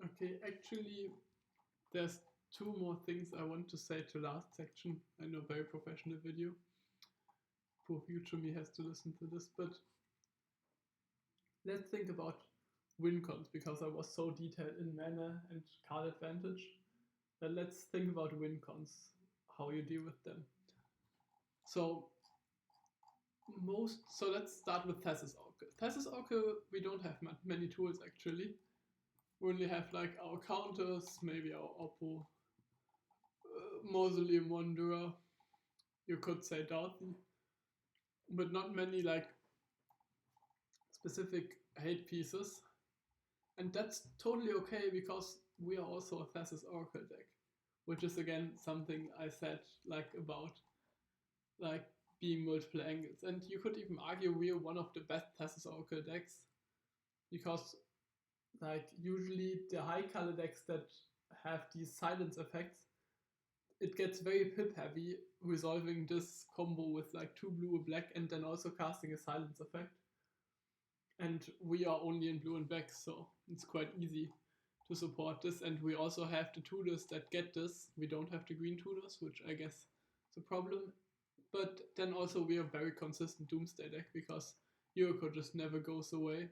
Okay, actually, there's two more things I want to say to last section. I know, very professional video. Poor future me has to listen to this, but let's think about win cons because I was so detailed in mana and card advantage. But let's think about win cons, how you deal with them. So let's start with Thesis Oracle. Thesis Oracle, we don't have many tools actually. We only have like our counters, maybe our Oppo, Mausoleum Wanderer, you could say Darthy, but not many like specific hate pieces. And that's totally okay because we are also a Thesis Oracle deck, which is again something I said like about like being multiple angles. And you could even argue we are one of the best Thesis Oracle decks because like usually the high color decks that have these silence effects, it gets very pip heavy resolving this combo with like 2 blue, a black, and then also casting a silence effect. And we are only in blue and black, so it's quite easy to support this. And we also have the tutors that get this. We don't have the green tutors, which I guess is a problem. But then also we are very consistent Doomsday deck because Yuriko just never goes away.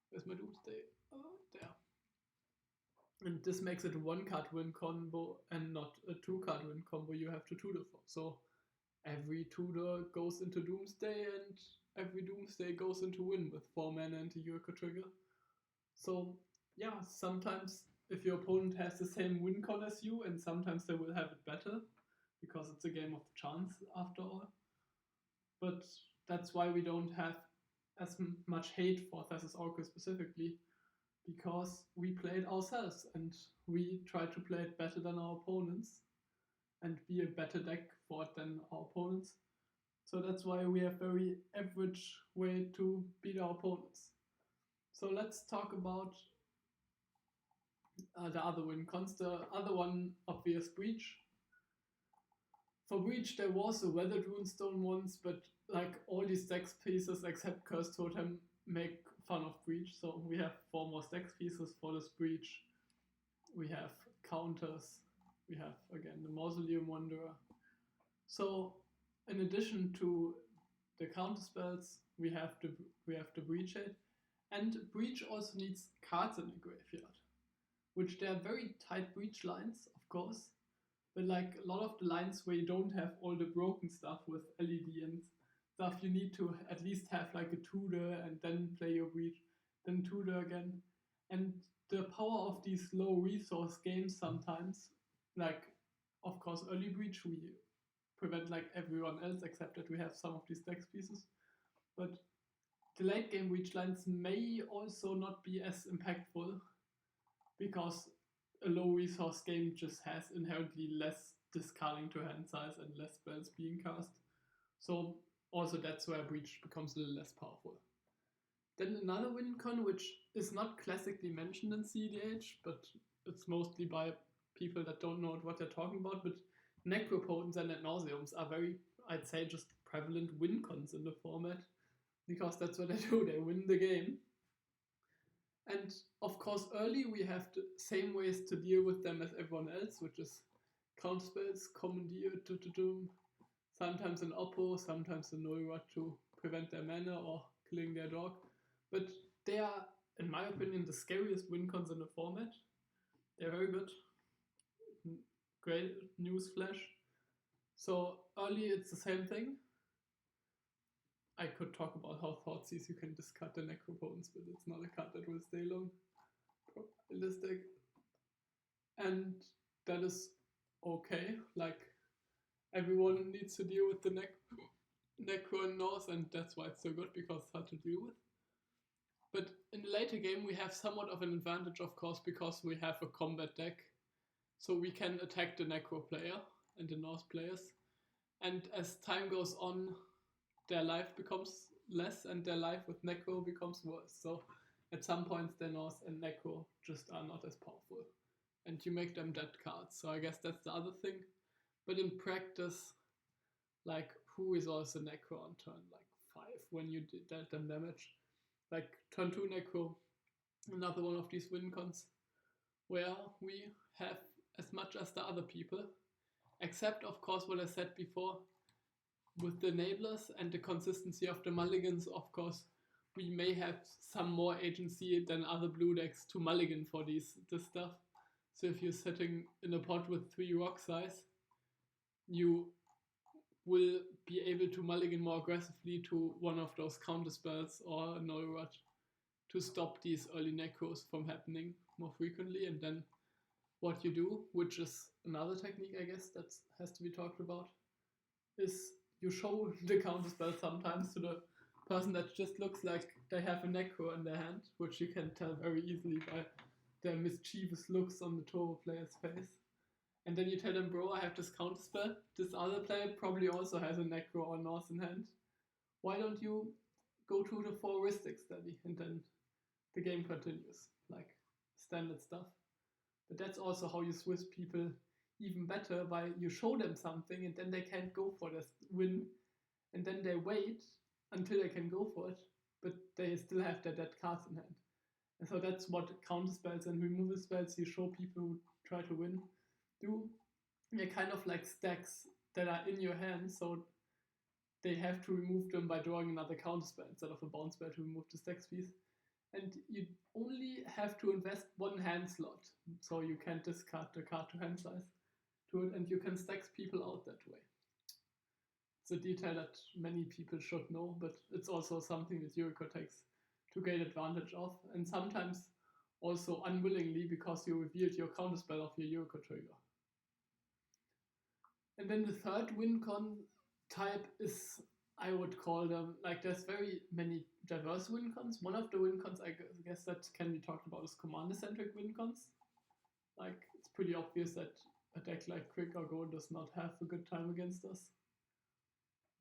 Where's my Doomsday? Oh, there. And this makes it a 1-card win combo and not a 2-card win combo you have to tutor for. So every tutor goes into Doomsday and every Doomsday goes into win with 4 mana and a Yuriko trigger. So yeah, sometimes if your opponent has the same win con as you, and sometimes they will have it better, because it's a game of chance after all. But that's why we don't have as much hate for Thesis Oracle specifically, because we play it ourselves and we try to play it better than our opponents and be a better deck for it than our opponents. So that's why we have very average way to beat our opponents. So let's talk about the other win cons. The other one, obvious, Breach. For Breach, there was a Weathered Runestone once, but like all these Dex pieces except Curse Totem make fun of Breach. So we have 4 more Dex pieces for this Breach. We have counters. We have again the Mausoleum Wanderer. So in addition to the counter spells, we have the Breach Aid, and Breach also needs cards in the graveyard, which they are very tight Breach lines, of course. But like a lot of the lines where you don't have all the broken stuff with LED and stuff, you need to at least have like a tutor and then play your Breach, then tutor again. And the power of these low resource games sometimes, like of course early Breach, we prevent like everyone else except that we have some of these Dex pieces. But the late game Breach lines may also not be as impactful because a low resource game just has inherently less discarding to hand size and less spells being cast. So also that's where Breach becomes a little less powerful. Then another win con, which is not classically mentioned in CEDH, but it's mostly by people that don't know what they're talking about, but Necropotents and Ad Nauseums are very, I'd say, just prevalent win cons in the format, because that's what they do, they win the game. And of course, early we have the same ways to deal with them as everyone else, which is counter spells, commandeer, sometimes an Oppo, sometimes a Null Rod to prevent their mana or killing their dog. But they are, in my opinion, the scariest win cons in the format. They're very good. Great news flash. So early it's the same thing. I could talk about how Thoughtseize you can discard the Necropotents, but it's not a card that will stay long. Realistic. And that is okay. Like, everyone needs to deal with the Necro and Norse, and that's why it's so good, because it's hard to deal with. But in the later game we have somewhat of an advantage, of course, because we have a combat deck. So we can attack the Necro player and the Norse players. And as time goes on, their life becomes less and their life with Necro becomes worse. So at some points their Norse and Necro just are not as powerful. And you make them dead cards. So I guess that's the other thing. But in practice, like, who resolves a Necro on turn like 5 when you dealt them damage? Like turn 2 Necro, another one of these win cons. where we have as much as the other people, except of course what I said before with the enablers and the consistency of the mulligans. Of course, we may have some more agency than other blue decks to mulligan for this stuff. So if you're sitting in a pot with 3 rock size, you will be able to mulligan more aggressively to one of those counter spells or Null Rod to stop these early necros from happening more frequently. And then what you do, which is another technique I guess that has to be talked about, is you show the counter spell sometimes to the person that just looks like they have a necro in their hand, which you can tell very easily by their mischievous looks on the turbo player's face. And then you tell them, bro, I have this counter spell. This other player probably also has a necro or Norse in hand. Why don't you go to the 4 Ristic study? And then the game continues, like standard stuff. But that's also how you Swiss people even better, by you show them something and then they can't go for this win. And then they wait until they can go for it, but they still have their dead cards in hand. And so that's what counter spells and removal spells you show people who try to win do. They're kind of like stacks that are in your hand, so they have to remove them by drawing another counter spell instead of a bounce spell to remove the stacks piece. And you only have to invest 1 hand slot, so you can't discard the card to hand size to it, and you can stack people out that way. It's a detail that many people should know, but it's also something that yuriko takes to gain advantage of, and sometimes also unwillingly because you revealed your counterspell of your yuriko trigger. And then the third win con type is, I would call them, like there's very many diverse win cons. One of the win cons I guess that can be talked about is commander-centric win cons. Like it's pretty obvious that a deck like Quick or Go does not have a good time against us.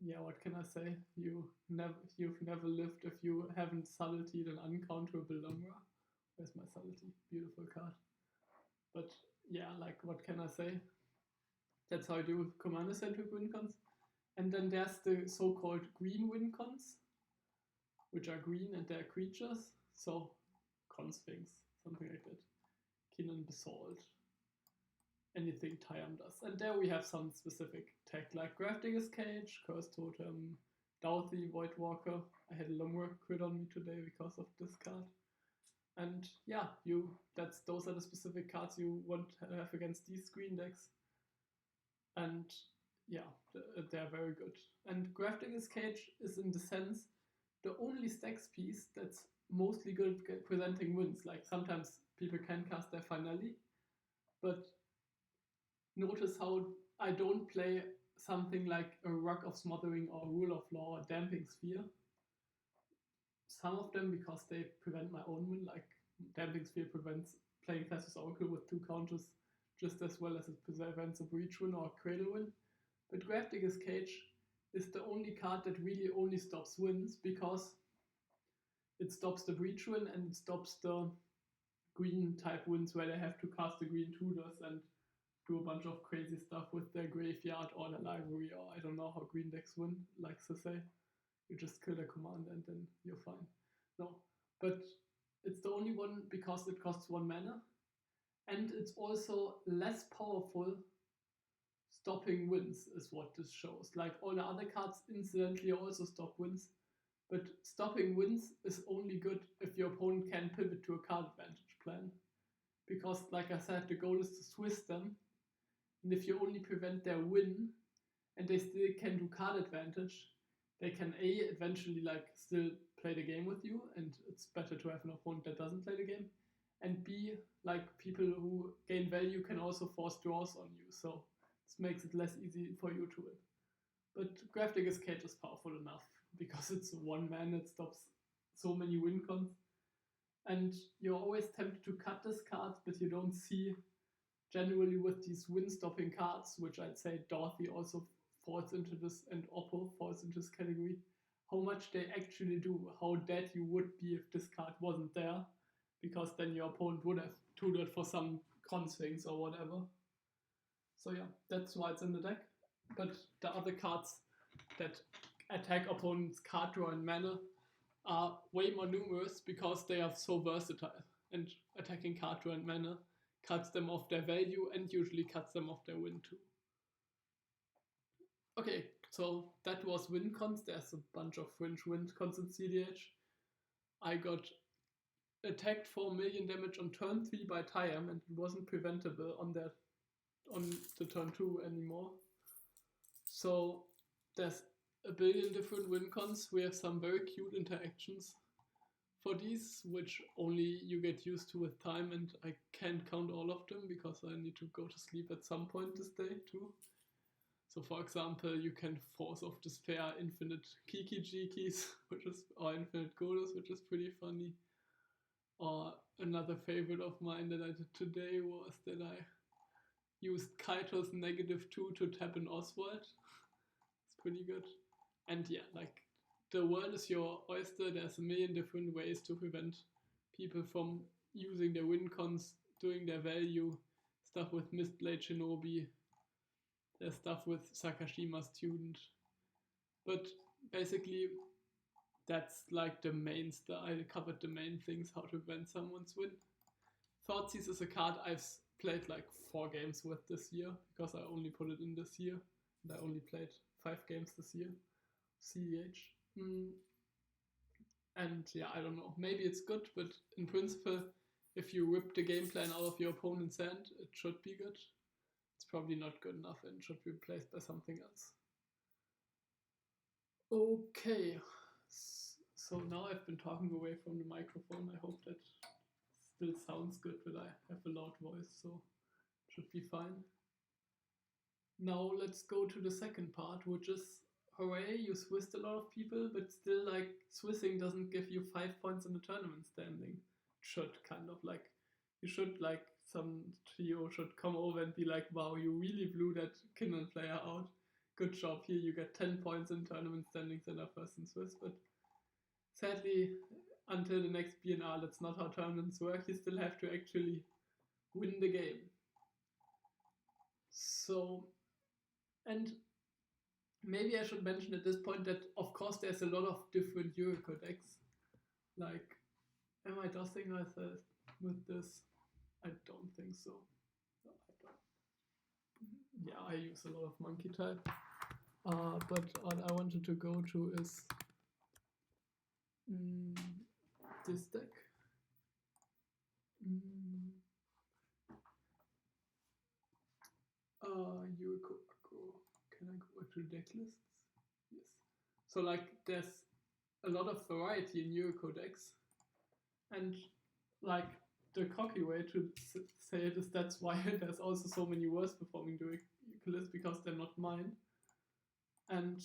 Yeah, what can I say? You've never lived if you haven't subtletyed an uncounterable Lumbra. Where's my subtlety? Beautiful card. But yeah, like what can I say? That's how I do with commander-centric win cons. And then there's the so-called green win cons, which are green and they're creatures. So Consphinx, something like that. Kinnan Basalt. Anything Tyam does. And there we have some specific tech like Grafdigger's Cage, Curse Totem, Doughty, Voidwalker. I had a Lumber crit on me today because of this card. And yeah, those are the specific cards you want to have against these green decks. And yeah, they're very good. And Grafdigger's Cage is in the sense the only stacks piece that's mostly good at presenting wins. Like sometimes people can cast their finale, but notice how I don't play something like a Rug of Smothering or Rule of Law or Damping Sphere. Some of them because they prevent my own win, like Damping Sphere prevents playing Festus Oracle with 2 counters just as well as it prevents a Breach win or a Cradle win. But Grafdigger's Cage is the only card that really only stops wins because it stops the Breach win and it stops the green type wins where they have to cast the green tutors and do a bunch of crazy stuff with their graveyard or their library, or I don't know how green decks win, likes to say. You just kill the commander and then you're fine. No, but it's the only one because it costs 1 mana, and it's also less powerful stopping wins is what this shows. Like all the other cards incidentally also stop wins, but stopping wins is only good if your opponent can pivot to a card advantage plan. Because like I said, the goal is to Swiss them, and if you only prevent their win and they still can do card advantage, they can A, eventually like still play the game with you, and it's better to have an opponent that doesn't play the game, and B, like people who gain value can also force draws on you, so this makes it less easy for you to win. But Grafdigger's Cage is powerful enough because it's 1 man that stops so many win cons, and you're always tempted to cut this card, but you don't see generally with these win-stopping cards, which I'd say Dorothy also falls into this, and Oppo falls into this category, how much they actually do, how dead you would be if this card wasn't there, because then your opponent would have tutored for some Consphinx or whatever. So yeah, that's why it's in the deck. But the other cards that attack opponents' card draw and mana are way more numerous because they are so versatile, and attacking card draw and mana cuts them off their value and usually cuts them off their win too. Okay, so that was win cons. There's a bunch of fringe win cons in CDH. I got attacked for 1 million damage on turn 3 by Tyam, and it wasn't preventable on the turn 2 anymore. So there's a billion different win cons. We have some very cute interactions for these, which only you get used to with time, and I can't count all of them because I need to go to sleep at some point this day too. So for example, you can force of despair infinite Kiki Jikis, or infinite Godos, which is pretty funny. Or another favorite of mine that I did today was that I used Kaito's -2 to tap an Oswald. It's pretty good. And yeah, like, the world is your oyster. There's a million different ways to prevent people from using their win cons, doing their value, stuff with Mistblade Shinobi, there's stuff with Sakashima Student. But basically, that's like the main stuff. I covered the main things, how to prevent someone's win. Thoughtseize is a card I've played like 4 games with this year, because I only put it in this year, and I only played 5 games this year, CDH. And yeah, I don't know, maybe it's good, but in principle, if you rip the game plan out of your opponent's hand, it should be good. It's probably not good enough and should be replaced by something else. Okay, so now I've been talking away from the microphone. I hope that still sounds good, but I have a loud voice, so it should be fine. Now let's go to the second part, which is, hooray, you Swissed a lot of people, but still, like, Swissing doesn't give you 5 points in the tournament standing. It should, kind of, like, you should, like, some trio should come over and be like, wow, you really blew that Kindle player out. Good job, here you get 10 points in tournament standings and are first in Swiss. But sadly, until the next BNR, that's not how tournaments work. You still have to actually win the game. So, and maybe I should mention at this point that, of course, there's a lot of different yuriko decks. Like, am I dosing myself with this? I don't think so. No, I don't. Yeah, I use a lot of monkey type. But what I wanted to go to is this deck. Yuriko Akro. Can I go to deck lists? Yes. So like there's a lot of variety in Yuriko decks, and like the cocky way to say it is that's why there's also so many worse performing Yuriko lists, because they're not mine. And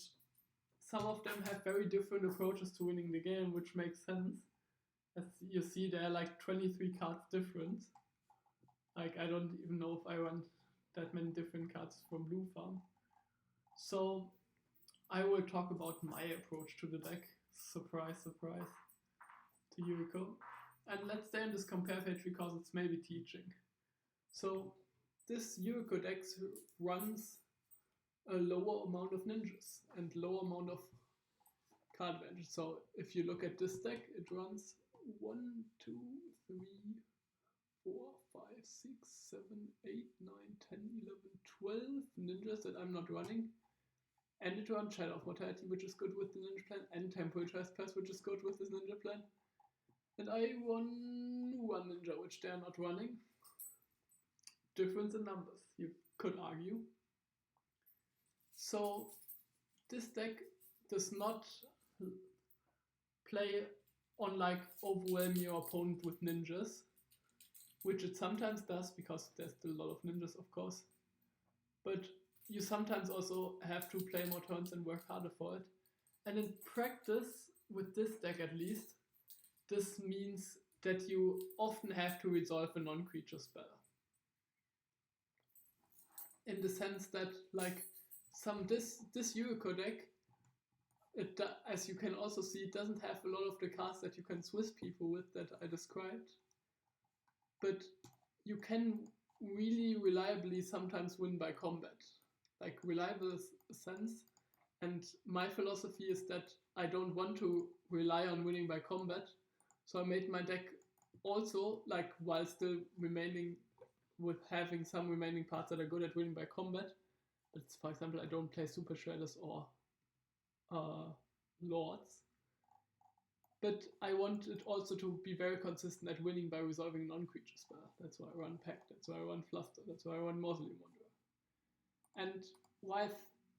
some of them have very different approaches to winning the game, which makes sense. As you see, there are like 23 cards different. Like, I don't even know if I run that many different cards from Blue Farm. So I will talk about my approach to the deck. Surprise, surprise, to Yuriko. And let's stay on this compare page because it's maybe teaching. So this Yuriko deck runs a lower amount of ninjas and lower amount of card advantage. So if you look at this deck, it runs 1, 2, 3, 4, 5, 6, 7, 8, 9, 10, 11, 12 ninjas that I'm not running. And it runs Shadow of Mortality, which is good with the ninja plan, and Temporal Trespass, which is good with this ninja plan. And I won 1 ninja, which they're not running. Difference in numbers, you could argue. So this deck does not play on like overwhelm your opponent with ninjas, which it sometimes does because there's still a lot of ninjas, of course. But you sometimes also have to play more turns and work harder for it. And in practice, with this deck at least, this means that you often have to resolve a non-creature spell. In the sense that, like, this Yuriko deck, as you can also see, it doesn't have a lot of the cards that you can Swiss people with that I described. But you can really reliably sometimes win by combat. Like, reliable is a sense. And my philosophy is that I don't want to rely on winning by combat. So I made my deck also, like, while still remaining with having some remaining parts that are good at winning by combat. But for example, I don't play Super Shredders or Lords. But I want it also to be very consistent at winning by resolving a non-creature spell. That's why I run Pact, that's why I run Fluster, that's why I run Mausoleum Wanderer.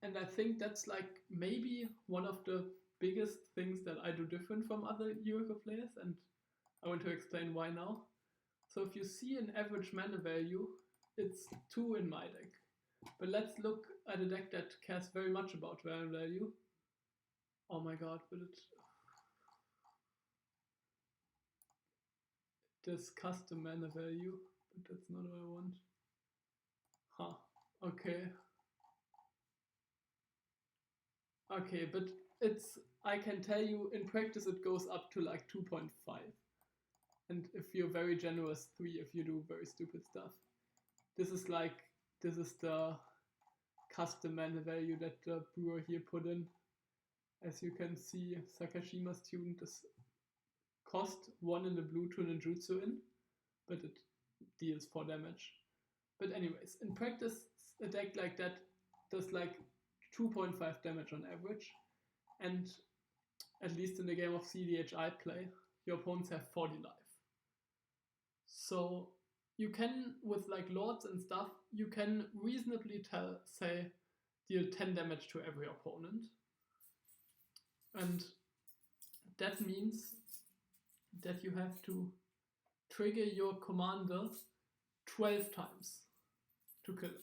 And I think that's like maybe one of the biggest things that I do different from other Yuriko players, and I want to explain why now. So if you see an average mana value, it's 2 in my deck. But let's look at a deck that cares very much about mana value. Oh my god, but this custom mana value, but that's not what I want. Huh, okay. Okay, but I can tell you, in practice it goes up to like 2.5. And if you're very generous, 3 if you do very stupid stuff. This is the custom mana value that the brewer here put in. As you can see, Sakashima's tuned this cost 1 in the blue to ninjutsu in, but it deals 4 damage. But anyways, in practice, a deck like that does like 2.5 damage on average, and at least in the game of CDH I play, your opponents have 40 life. So you can, with like Lords and stuff, you can reasonably say deal 10 damage to every opponent. And that means that you have to trigger your commander 12 times to kill him.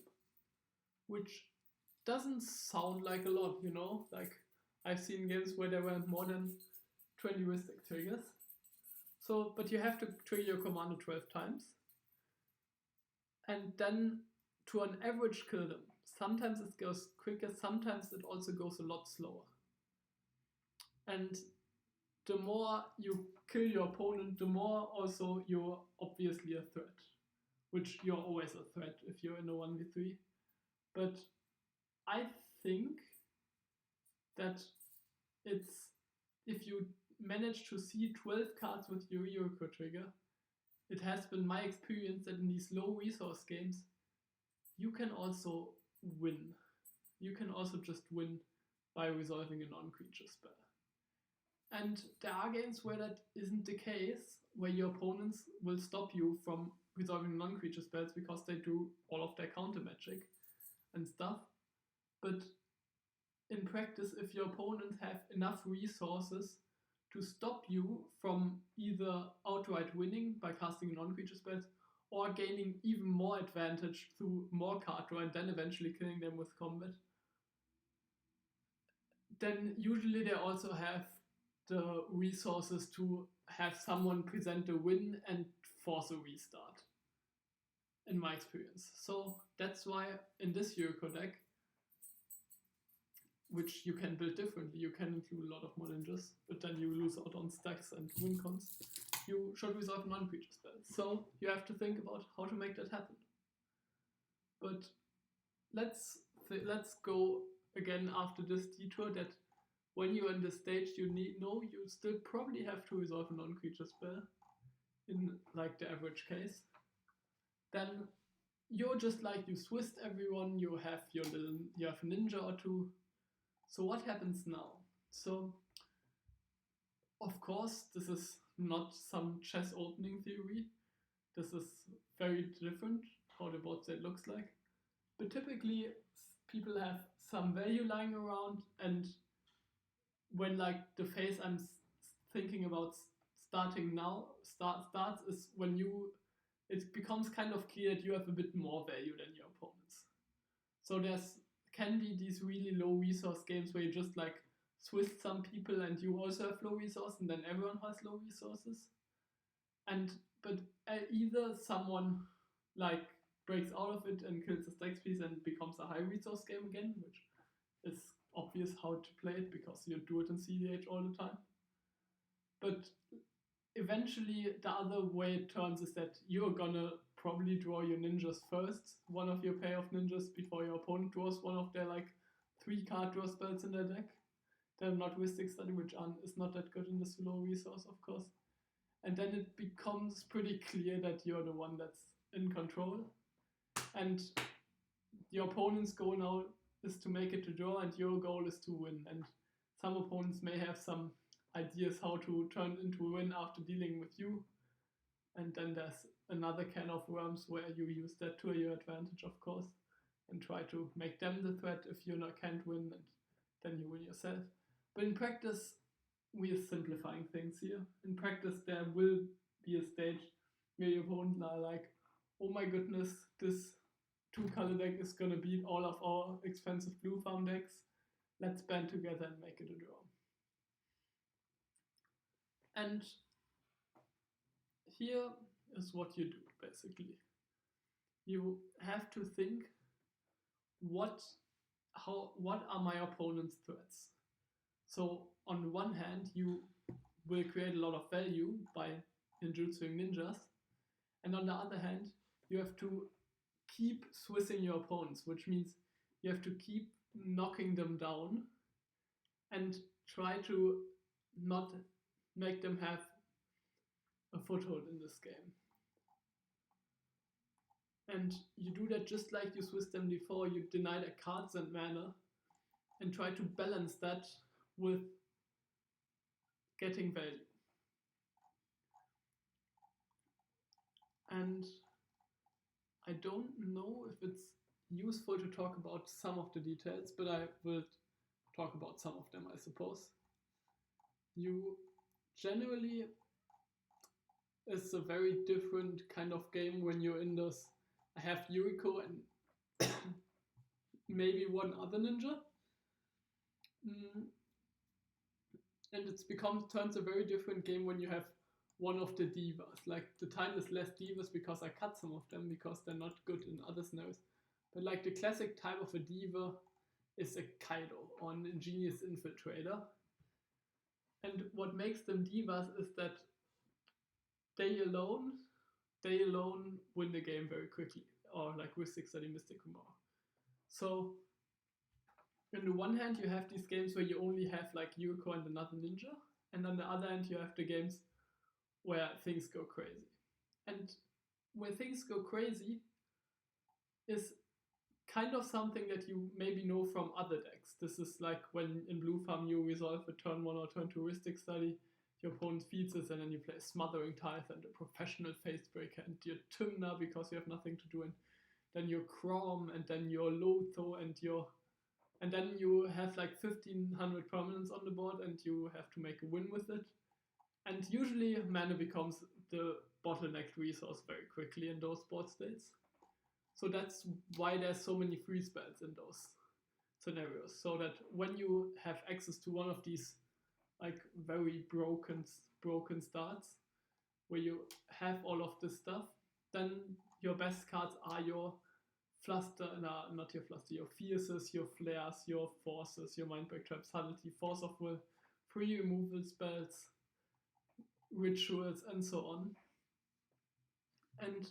Which doesn't sound like a lot, you know? Like, I've seen games where there were more than 20 Rhystic triggers. So, but you have to trigger your commander 12 times. And then, to an average kill them. Sometimes it goes quicker, sometimes it also goes a lot slower. And the more you kill your opponent, the more also you're obviously a threat. Which you're always a threat if you're in a 1v3. But I think that if you manage to see 12 cards with your Yuriko trigger, it has been my experience that in these low resource games, you can also win. You can also just win by resolving a non-creature spell. And there are games where that isn't the case, where your opponents will stop you from resolving non-creature spells because they do all of their counter magic and stuff. But in practice, if your opponents have enough resources to stop you from either outright winning by casting non-creature spells or gaining even more advantage through more card draw and then eventually killing them with combat, then usually they also have the resources to have someone present a win and force a restart, in my experience. So that's why in this Yuriko deck, which you can build differently, you can include a lot of more ninjas, but then you lose out on stacks and win cons, you should resolve non-creature spells. So you have to think about how to make that happen. But let's go again after this detour that when you're in this stage, you still probably have to resolve a non-creature spell in like the average case. Then you're just like, you Swissed everyone, you have a ninja or two. So what happens now? So of course this is not some chess opening theory. This is very different how the board set looks like. But typically people have some value lying around, and when like the phase I'm thinking about starting now starts is when it becomes kind of clear that you have a bit more value than your opponents. So can be these really low resource games where you just like Swiss some people and you also have low resource, and then everyone has low resources. But either someone like breaks out of it and kills the stacks piece and becomes a high resource game again, which is obvious how to play it because you do it in CDH all the time. But eventually the other way it turns is that you're gonna probably draw your ninjas first, one of your pair of ninjas, before your opponent draws one of their like 3 card draw spells in their deck. They're not Rhystic Study, which is not that good in this low resource, of course. And then it becomes pretty clear that you're the one that's in control. and your opponent's goal now is to make it to draw, and your goal is to win. And some opponents may have some ideas how to turn into a win after dealing with you. And then there's another can of worms where you use that to your advantage, of course, and try to make them the threat if you can't win, and then you win yourself. But in practice, we are simplifying things here. In practice, there will be a stage where your opponent are like, oh my goodness, this 2-color deck is gonna beat all of our expensive blue farm decks. Let's band together and make it a draw. And here is what you do, basically. You have to think, what are my opponent's threats? So on one hand, you will create a lot of value by ninjutsuing ninjas, and on the other hand, you have to keep swissing your opponents, which means you have to keep knocking them down and try to not make them have a foothold in this game. And you do that just like you Swiss them before. You deny their cards and mana and try to balance that with getting value. And I don't know if it's useful to talk about some of the details, but I will talk about some of them, I suppose. You generally, it's a very different kind of game when you're in this. I have Yuriko and maybe one other ninja. And it's turns a very different game when you have one of the divas. Like, the time is less divas because I cut some of them because they're not good in other scenarios. But like, the classic type of a diva is a Kaido or an ingenious infiltrator. And what makes them divas is that they alone win the game very quickly, or like with 630 Mystic Kumar. So on the one hand, you have these games where you only have like Yuriko and another ninja, and on the other hand, you have the games where things go crazy. And where things go crazy is kind of something that you maybe know from other decks. This is like when in Blue Farm you resolve a turn 1 or turn 2 heuristic study, your opponent feeds this, and then you play Smothering Tithe and a Professional Facebreaker and your Tymna because you have nothing to do, and then your Crom, and then your Lotho, and then you have like 1500 permanents on the board and you have to make a win with it. And usually mana becomes the bottlenecked resource very quickly in those board states. So that's why there's so many free spells in those scenarios. So that when you have access to one of these like very broken starts, where you have all of this stuff, then your best cards are your your Fierces, your Flares, your Forces, your Mindbreak Trap, Subtlety, Force of Will, free removal spells, rituals, and so on. And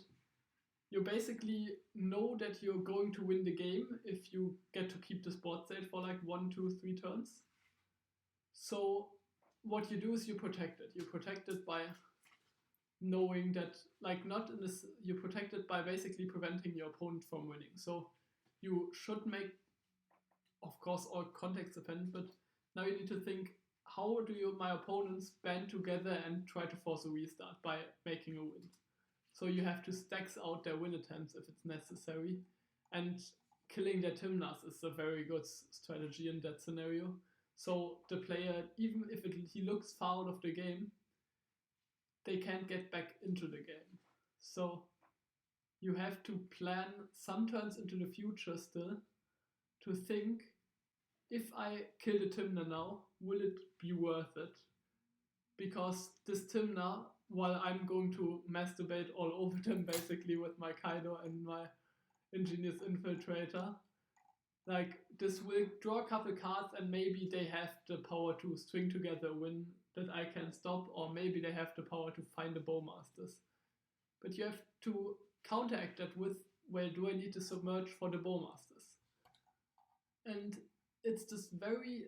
you basically know that you're going to win the game if you get to keep this board state for like 1, 2, 3 turns. So what you do is you protect it. You protect it by knowing that, like, not in this, you protect it by basically preventing your opponent from winning. So you should make, of course, all context dependent, but now you need to think, how do my opponents band together and try to force a restart by making a win? So you have to stack out their win attempts if it's necessary, and killing their Tymnas is a very good strategy in that scenario. So the player, even if he looks far out of the game, they can't get back into the game. So you have to plan some turns into the future still to think, if I kill the Tymna now, will it be worth it? Because this Tymna, while I'm going to masturbate all over them basically with my Kaido and my Ingenious Infiltrator, like, this will draw a couple cards and maybe they have the power to string together a win that I can stop, or maybe they have the power to find the Bowmasters. But you have to counteract that with, where do I need to submerge for the Bowmasters? And it's this very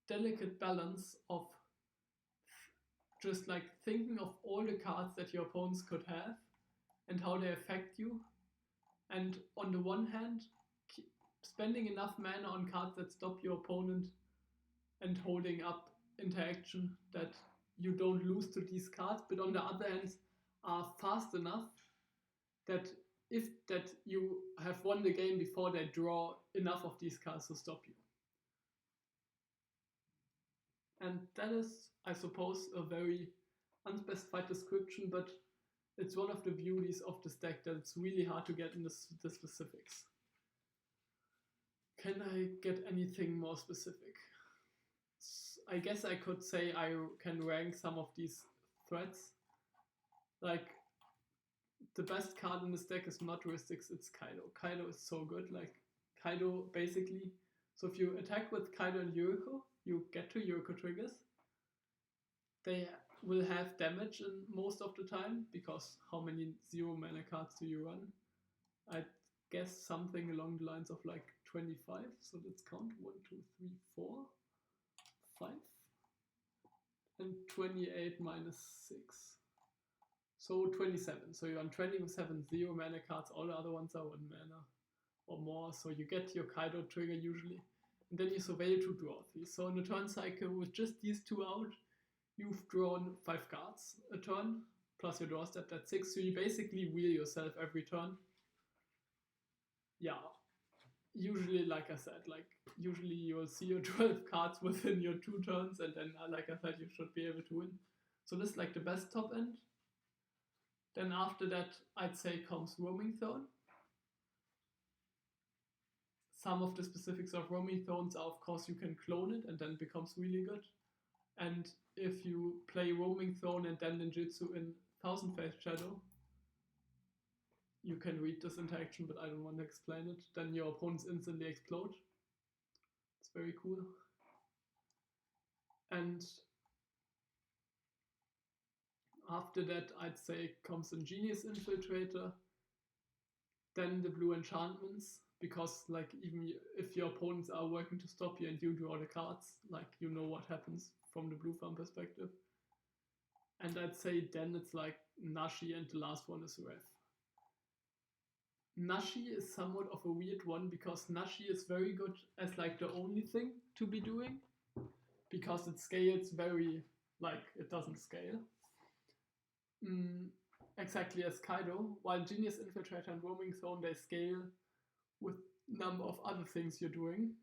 delicate balance of just like thinking of all the cards that your opponents could have and how they affect you, And on the one hand, spending enough mana on cards that stop your opponent and holding up interaction that you don't lose to these cards, but on the other hand are fast enough that you have won the game before they draw enough of these cards to stop you. And that is, I suppose, a very unspecified description, but it's one of the beauties of this deck that it's really hard to get in the specifics. Can I get anything more specific? I guess I could say I can rank some of these threats. Like, the best card in this deck is not Ristics, it's Kaido. Kaido is so good. Like, Kaido basically, so if you attack with Kaido and Yuriko, you get to Yuriko triggers. They will have damage in most of the time, because how many 0 mana cards do you run? I guess something along the lines of like 25, so let's count 1, 2, 3, 4, 5, and 28 minus 6. So 27. So you're on 27 0 mana cards, all the other ones are 1 mana or more, so you get your Kaido trigger usually. And then you surveil to draw 3. So in a turn cycle with just these 2 out, you've drawn 5 cards a turn, plus your draw step, that's 6. So you basically wheel yourself every turn. Yeah, usually, like I said, usually you'll see your 12 cards within your 2 turns, and then, like I said, you should be able to win. So this is like the best top end. Then after that, I'd say comes Roaming Throne. Some of the specifics of Roaming Thrones are, of course, you can clone it and then it becomes really good. And if you play Roaming Throne and then Ninjutsu in Thousand Face Shadow, you can read this interaction, but I don't want to explain it. Then your opponents instantly explode. It's very cool. And after that, I'd say comes Ingenious Infiltrator. Then the blue enchantments, because like even if your opponents are working to stop you and you draw the cards, like you know what happens from the blue farm perspective. And I'd say then it's like Nashi, and the last one is Ref. Nashi is somewhat of a weird one, because Nashi is very good as like the only thing to be doing, because it scales very, like it doesn't scale. Exactly as Kaido, while Genius Infiltrator and Roaming Throne, they scale with number of other things you're doing.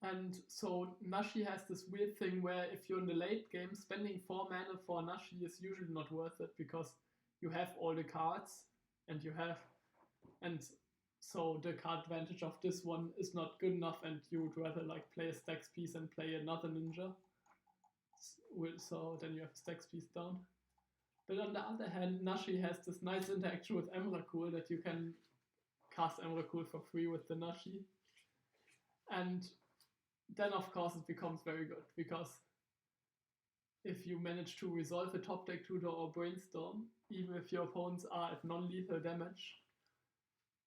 And so Nashi has this weird thing where if you're in the late game, spending 4 mana for Nashi is usually not worth it, because you have all the cards and so the card advantage of this one is not good enough, and you would rather like play a stacks piece and play another ninja. So then you have stacks piece down. But on the other hand, Nashi has this nice interaction with Emrakul that you can cast Emrakul for free with the Nashi. And then of course it becomes very good, because if you manage to resolve a top deck tutor or brainstorm, even if your opponents are at non-lethal damage,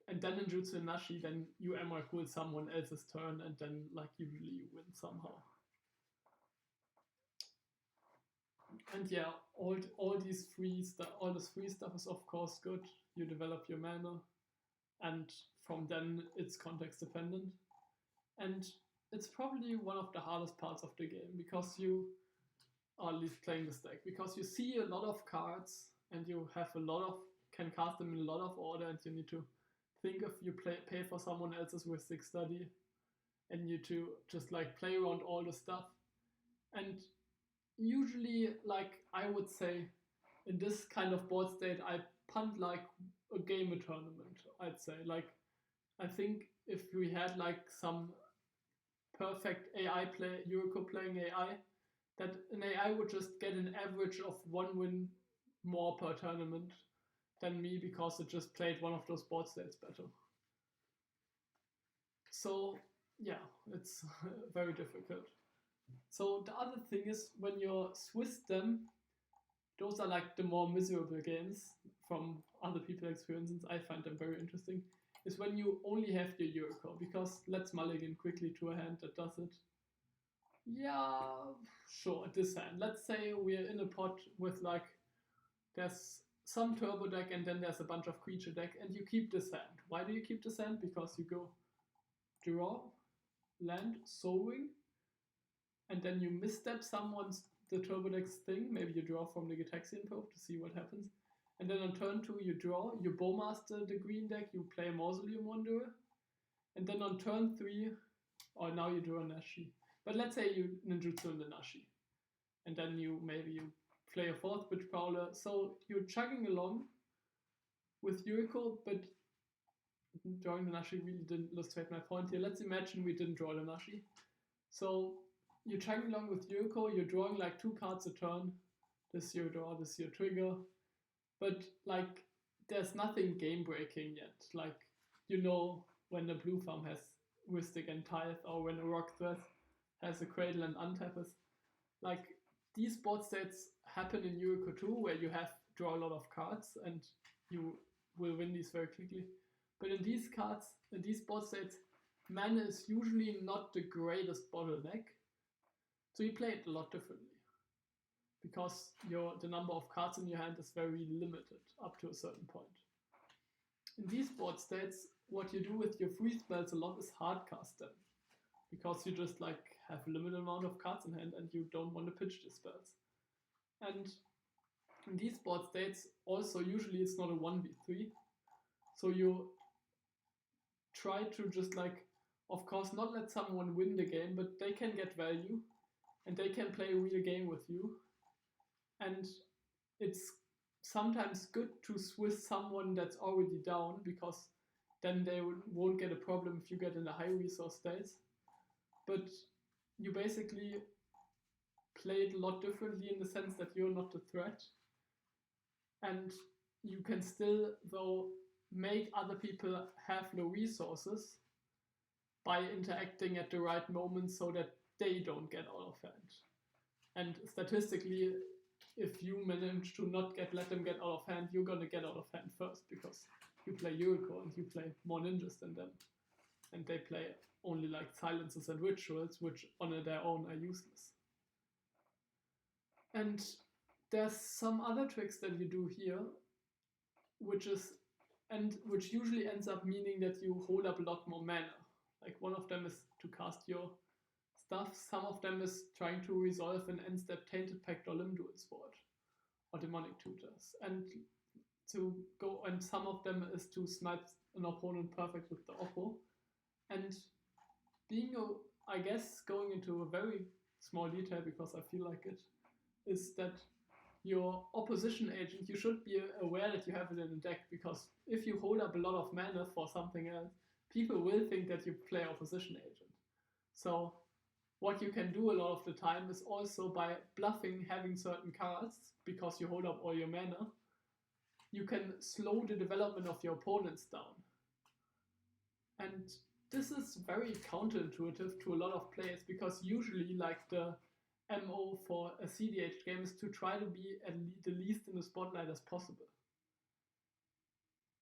and then Ninjutsu and Nashi, then you Emrakul someone else's turn, and then like usually you win somehow. And yeah, all this free stuff is of course good. You develop your mana, and from then it's context dependent. And it's probably one of the hardest parts of the game, because you are at least playing this deck, because you see a lot of cards and you have can cast them in a lot of order, and you need to think if you pay for someone else's Ristic Study, and you need to just like play around all the stuff. And usually, like I would say, in this kind of board state, I punt like a game a tournament, I'd say. Like, I think if we had like some perfect AI Yuriko playing AI, that an AI would just get an average of 1 win more per tournament than me, because it just played one of those board states better. So yeah, it's very difficult. So the other thing is, when you're Swiss them, those are like the more miserable games from other people's experiences. I find them very interesting. Is when you only have your Yuriko, because let's mulligan quickly to a hand that does it. Yeah, sure, this hand. Let's say we're in a pot with like there's some turbo deck and then there's a bunch of creature deck, and you keep this hand. Why do you keep this hand? Because you go draw, land, sowing, and then you misstep the turbo deck's thing. Maybe you draw from the Gitaxian Pope to see what happens. And then on turn 2 you draw, you Bowmaster the green deck, you play a Mausoleum Wanderer. And then on turn 3, or now you draw a Nashi. But let's say you ninjutsu in the Nashi. And then maybe you play a 4th Witch Prowler. So you're chugging along with Yuriko, but drawing the Nashi really didn't illustrate my point here. Let's imagine we didn't draw the Nashi. So you're chugging along with Yuriko, you're drawing like 2 cards a turn. This your draw, this your trigger. But like there's nothing game breaking yet. Like when the blue farm has Wistic and Tithe, or when a Rock Threat has a Cradle and untappers. Like these board states happen in Yuriko too, where you draw a lot of cards and you will win these very quickly. But in these board states, mana is usually not the greatest bottleneck. So you play it a lot differently. Because the number of cards in your hand is very limited up to a certain point. In these board states, what you do with your free spells a lot is hardcast them. Because you just have a limited amount of cards in hand and you don't want to pitch the spells. And in these board states, also usually it's not a 1v3. So you try to just of course not let someone win the game, but they can get value and they can play a real game with you. And it's sometimes good to Swiss someone that's already down, because then they won't get a problem if you get in the high resource states. But you basically play it a lot differently in the sense that you're not the threat. And you can still, though, make other people have low resources by interacting at the right moment so that they don't get out of hand. And statistically, if you manage to let them get out of hand, you're gonna get out of hand first, because you play Yuriko and you play more ninjas than them. And they play only silences and rituals, which on their own are useless. And there's some other tricks that you do here, which usually ends up meaning that you hold up a lot more mana. Like one of them is to cast your stuff, some of them is trying to resolve an end step Tainted Pact or Limdual Sword or Demonic Tutors, and some of them is to smite an opponent perfect with the Oppo. And going into a very small detail because I feel like it, is that your opposition agent, you should be aware that you have it in a deck, because if you hold up a lot of mana for something else, people will think that you play opposition agent. So what you can do a lot of the time is also by bluffing having certain cards, because you hold up all your mana, you can slow the development of your opponents down. And this is very counterintuitive to a lot of players, because usually the MO for a CDH game is to try to be the least in the spotlight as possible.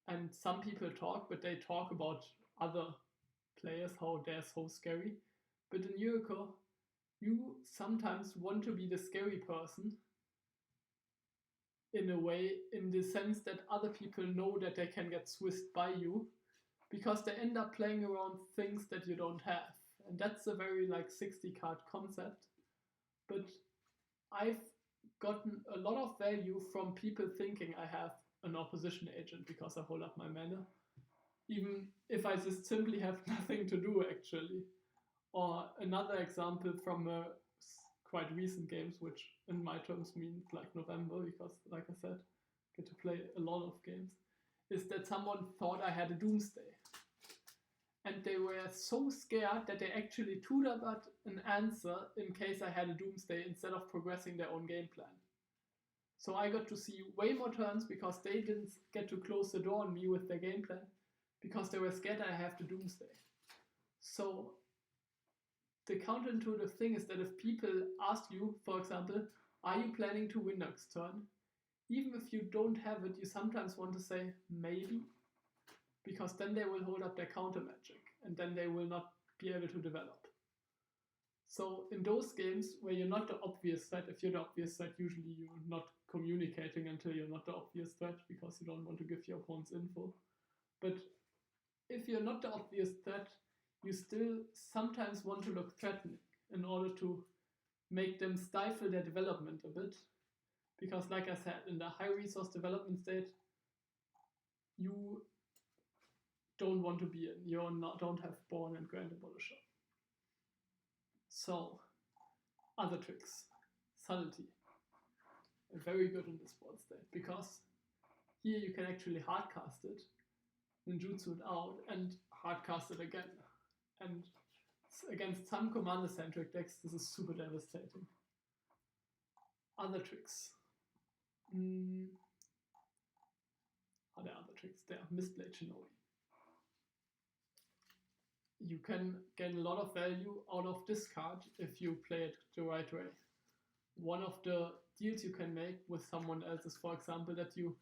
And some people talk, but they talk about other players, how they're so scary. But in Yuriko, you sometimes want to be the scary person in a way, in the sense that other people know that they can get swissed by you, because they end up playing around things that you don't have. And that's a very 60 card concept. But I've gotten a lot of value from people thinking I have an opposition agent because I hold up my mana, even if I just simply have nothing to do actually. Or another example from quite recent games, which in my terms means November, because like I said, I get to play a lot of games, is that someone thought I had a Doomsday. And they were so scared that they actually tutored an answer in case I had a Doomsday instead of progressing their own game plan. So I got to see way more turns because they didn't get to close the door on me with their game plan, because they were scared that I have the Doomsday. So the counterintuitive thing is that if people ask you, for example, are you planning to win next turn? Even if you don't have it, you sometimes want to say maybe, because then they will hold up their counter magic and then they will not be able to develop. So in those games where you're not the obvious threat, if you're the obvious threat, usually you're not communicating until you're not the obvious threat because you don't want to give your opponents info. But if you're not the obvious threat, you still sometimes want to look threatening in order to make them stifle their development a bit. Because like I said, in the high resource development state, you don't want to be in. Don't have Born and Grand Abolisher. So, other tricks. Subtlety. Very good in this board state, because here you can actually hardcast it, ninjutsu it out, and hardcast it again. And against some commander-centric decks, this is super devastating. Other tricks. Are there other tricks? There. Mistblade Shinobi. You can gain a lot of value out of discard if you play it the right way. One of the deals you can make with someone else is, for example, that you,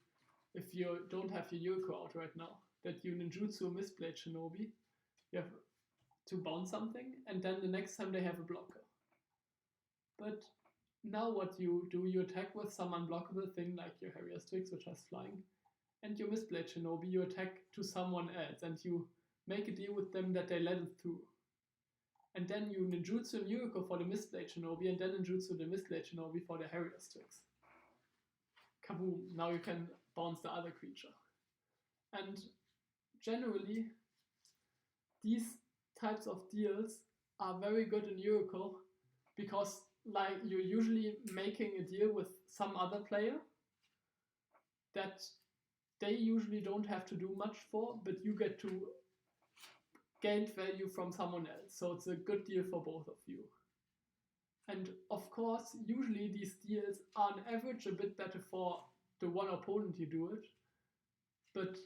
if you don't have your yuriko out right now, that you ninjutsu Mistblade Shinobi, you have to bounce something, and then the next time they have a blocker. But now what you do, you attack with some unblockable thing like your Harrier Strix, which has flying, and your Mistblade Shinobi, you attack to someone else, and you make a deal with them that they let it through. And then you ninjutsu and yuriko for the Mistblade Shinobi, and then ninjutsu the Mistblade Shinobi for the Harrier Strix. Kaboom! Now you can bounce the other creature. And generally, these types of deals are very good in yuriko because like you're usually making a deal with some other player that they usually don't have to do much for, but you get to gain value from someone else. So it's a good deal for both of you. And of course, usually these deals are on average a bit better for the one opponent you do it. But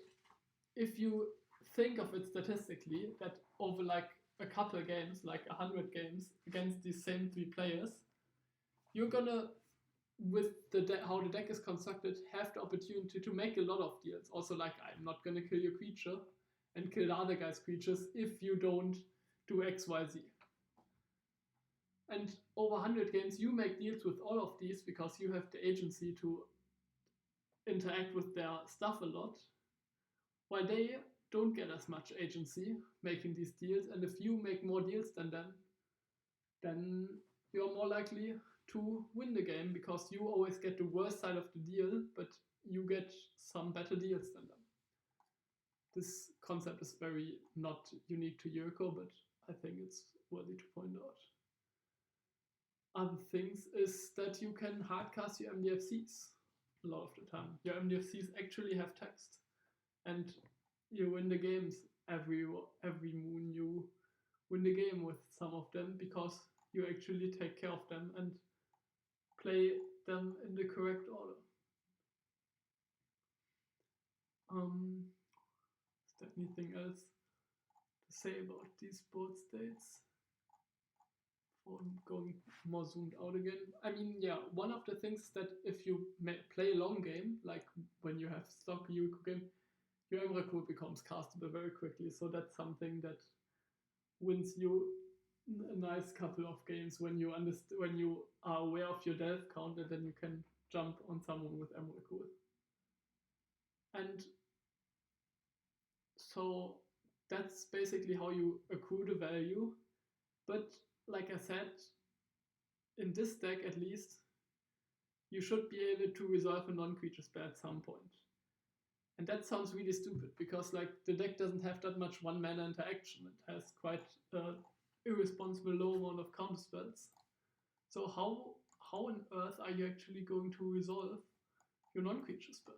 if you think of it statistically, that over like a couple of games, like 100 games against these same three players, you're gonna, with the how the deck is constructed, have the opportunity to make a lot of deals. Also, like, I'm not gonna kill your creature and kill the other guy's creatures if you don't do XYZ. And over 100 games, you make deals with all of these because you have the agency to interact with their stuff a lot, while they don't get as much agency making these deals. And if you make more deals than them, then you're more likely to win the game because you always get the worst side of the deal, but you get some better deals than them. This concept is very not unique to yuriko, but I think it's worthy to point out. Other things is that you can hardcast your MDFCs a lot of the time. Your MDFCs actually have text, and you win the games every moon. You win the game with some of them because you actually take care of them and play them in the correct order. Is there anything else to say about these board states? Before I'm going more zoomed out again. I mean, yeah, one of the things is that if you play a long game, like when you have stock yuriko game, your Emrakul becomes castable very quickly. So that's something that wins you a nice couple of games when you are aware of your delve count, and then you can jump on someone with Emrakul. And so that's basically how you accrue the value. But like I said, in this deck at least, you should be able to resolve a non-creature spell at some point. And that sounds really stupid because like the deck doesn't have that much one mana interaction. It has quite irresponsible low amount of counter spells. So how on earth are you actually going to resolve your non-creature spell?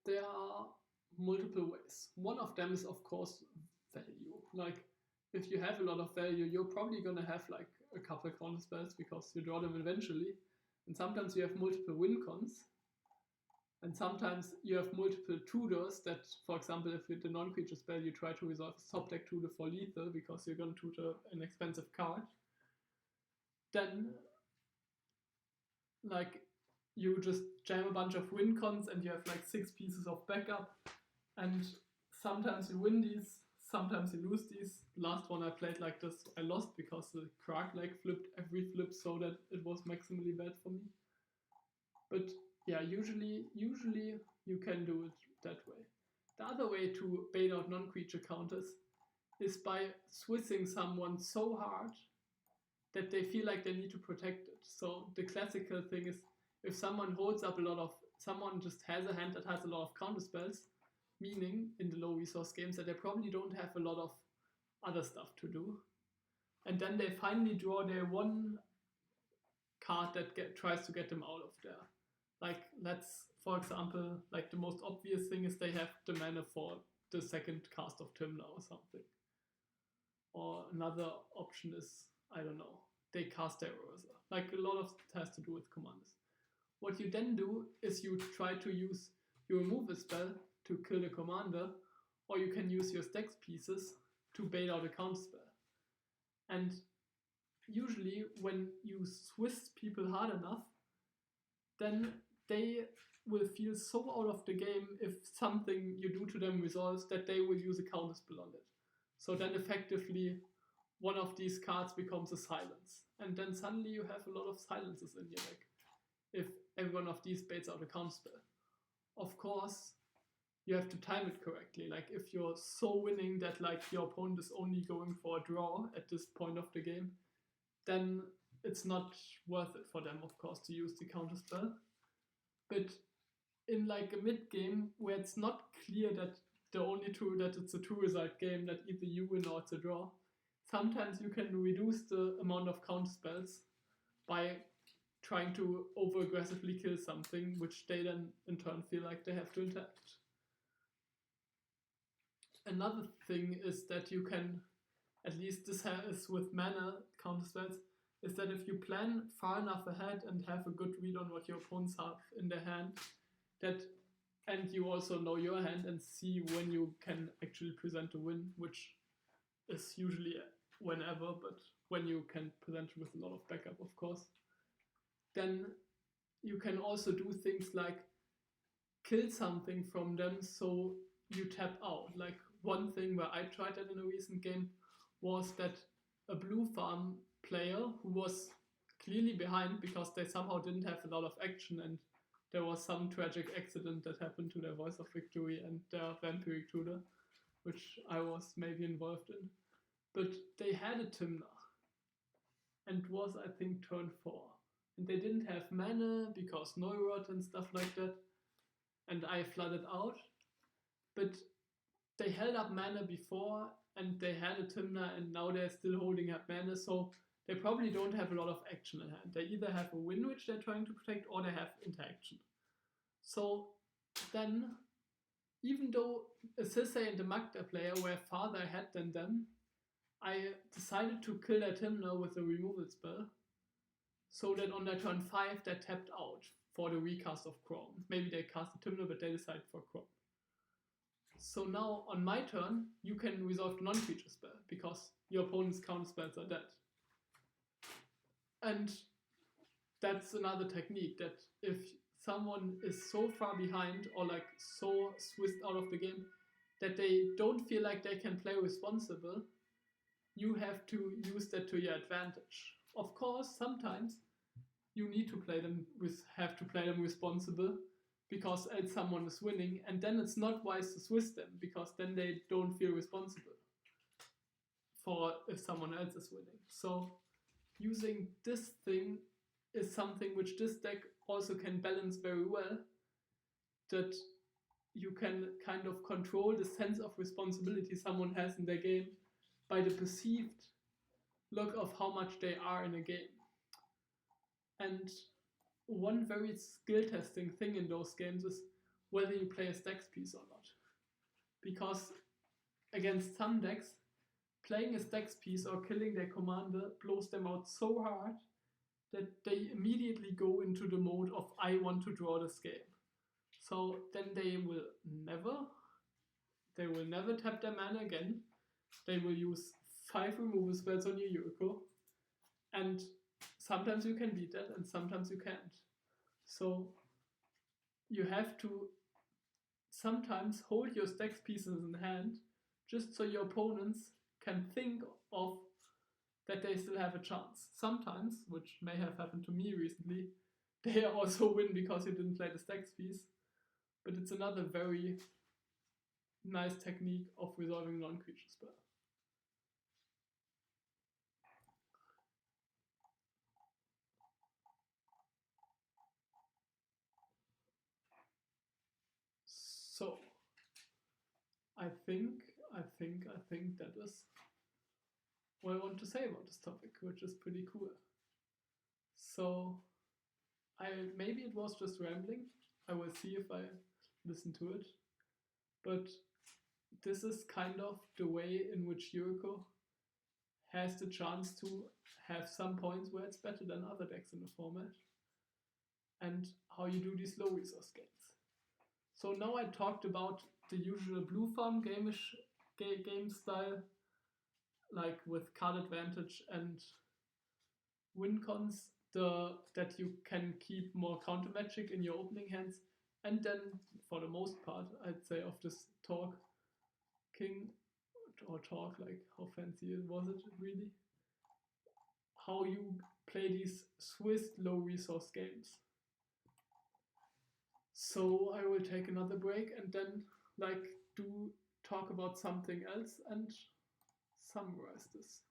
There are multiple ways. One of them is, of course, value. Like, if you have a lot of value, you're probably gonna have like a couple counter spells because you draw them eventually. And sometimes you have multiple win cons. And sometimes you have multiple tutors that, for example, if it's a non-creature spell, you try to resolve a top deck tutor for lethal because you're gonna tutor an expensive card. Then, like, you just jam a bunch of win cons and you have like 6 pieces of backup, and sometimes you win these, sometimes you lose these. The last one I played like this, I lost because the Krag leg flipped every flip so that it was maximally bad for me. But yeah, usually you can do it that way. The other way to bait out non-creature counters is by swissing someone so hard that they feel like they need to protect it. So the classical thing is, if someone holds up a lot of, someone just has a hand that has a lot of counter spells, meaning in the low resource games that they probably don't have a lot of other stuff to do. And then they finally draw their one card that tries to get them out of there. Like, let's, for example, like the most obvious thing is they have the mana for the second cast of Timna or something. Or another option is, I don't know, they cast their Ursa. Like, a lot of it has to do with commanders. What you then do is you try to use your remove a spell to kill the commander, or you can use your stacks pieces to bait out a counter spell. And usually when you Swiss people hard enough, then they will feel so out of the game if something you do to them resolves that they will use a counter spell on it. So then effectively one of these cards becomes a silence. And then suddenly you have a lot of silences in your deck if every one of these baits out a counter spell. Of course, you have to time it correctly. Like, if you're so winning that like your opponent is only going for a draw at this point of the game, then it's not worth it for them, of course, to use the counter spell. But in like a mid game where it's not clear that it's a 2-result game, that either you win or it's a draw, sometimes you can reduce the amount of counter spells by trying to over aggressively kill something, which they then in turn feel like they have to interact. Another thing is that you can, at least this is with mana counter spells, is that if you plan far enough ahead and have a good read on what your opponents have in their hand, and you also know your hand and see when you can actually present a win, which is usually whenever, but when you can present with a lot of backup, of course, then you can also do things like kill something from them so you tap out. Like, one thing where I tried that in a recent game was that a blue farm player who was clearly behind because they somehow didn't have a lot of action and there was some tragic accident that happened to their Voice of Victory and their Vampiric Tutor, which I was maybe involved in. But they had a Timna and was, I think, turn 4. And they didn't have mana because Neurot and stuff like that. And I flooded out. But they held up mana before and they had a Timna and now they're still holding up mana, so they probably don't have a lot of action in hand. They either have a win which they're trying to protect or they have interaction. So then, even though a Sisei and a Magda player were farther ahead than them, I decided to kill their Timna with a removal spell, so that on their turn 5 they tapped out for the recast of Chrome. Maybe they cast a Timna but they decided for Chrome. So now on my turn, you can resolve the non-creature spell because your opponent's counter spells are dead. And that's another technique, that if someone is so far behind or like so swissed out of the game that they don't feel like they can play responsible, you have to use that to your advantage. Of course, sometimes you need to have to play them responsible because else someone is winning, and then it's not wise to Swiss them because then they don't feel responsible for if someone else is winning. So using this thing is something which this deck also can balance very well, that you can kind of control the sense of responsibility someone has in their game by the perceived look of how much they are in a game. And one very skill testing thing in those games is whether you play a stacks piece or not. Because against some decks, playing a stacks piece or killing their commander blows them out so hard that they immediately go into the mode of I want to draw this game. So then they will never tap their mana again. They will use 5 removal spells on your yuriko, and sometimes you can beat that and sometimes you can't. So you have to sometimes hold your stacks pieces in hand just so your opponents can think of that they still have a chance. Sometimes, which may have happened to me recently, they also win because you didn't play the stacks piece. But it's another very nice technique of resolving non-creature spell. So I think that is what I want to say about this topic, which is pretty cool. So maybe it was just rambling. I will see if I listen to it. But this is kind of the way in which Yuriko has the chance to have some points where it's better than other decks in the format, and how you do these low resource games. So now I talked about the usual blue farm game style, like with card advantage and win cons, that you can keep more counter magic in your opening hands, and then for the most part, I'd say, of this talk, like how fancy was it really? How you play these Swiss low resource games. So I will take another break and then do talk about something else and summarize this.